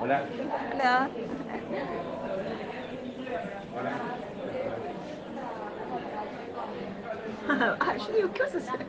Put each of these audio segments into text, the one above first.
Hola. Hola. Yo digo, ¿qué vas a hacer?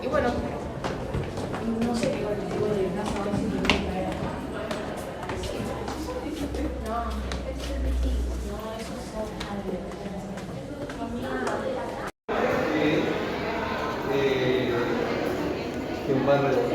Y bueno, no sé qué tipo de casa va a ser. Que un barrio de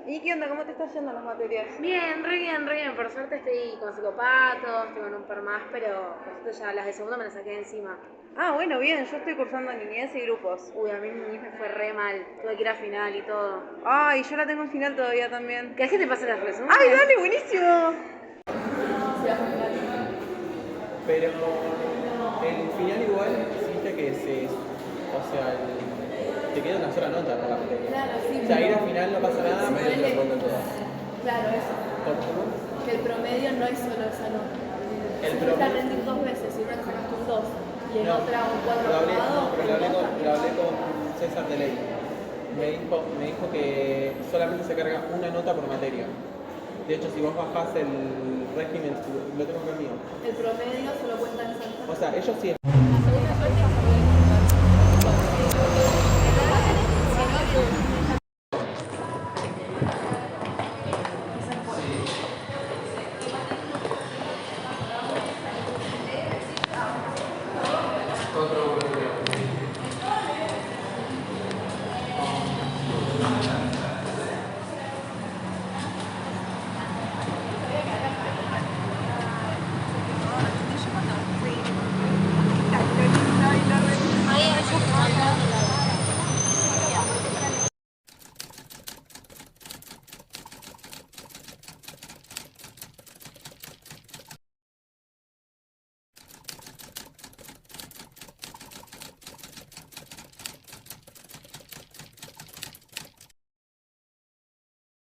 ¿Y qué onda? ¿Cómo te están yendo las materias? Bien, re bien, re bien. Por suerte estoy con psicopatos, estoy con un par más, pero por suerte ya las de segundo me las saqué de encima. Ah, bueno, bien. Yo estoy cursando niñez y grupos. Uy, a mí mi me fue re mal. Tuve que ir a final y todo. Ay, yo la tengo en final todavía también. ¿Querés que te pase los resúmenes? ¡Ay, dale! ¡Buenísimo! Pero el final igual, viste que o sea, te queda una sola nota por la materia. Claro, sí. O sea, ir al final no pasa nada, medio te lo cuentan todas. Claro, eso. ¿Cómo? Que el promedio no es solo esa nota. El Si promedio- fuiste a rendir 2 veces y una que sacaste un 2 y en No, otra un 4 lo hablé, aprobado, no, pero el 2 también. lo hablé con César de Ley. Me dijo que solamente se carga una nota por materia. De hecho, si vos bajás el régimen, lo tengo acá mío. El promedio solo cuenta en esa nota. O sea, ellos sí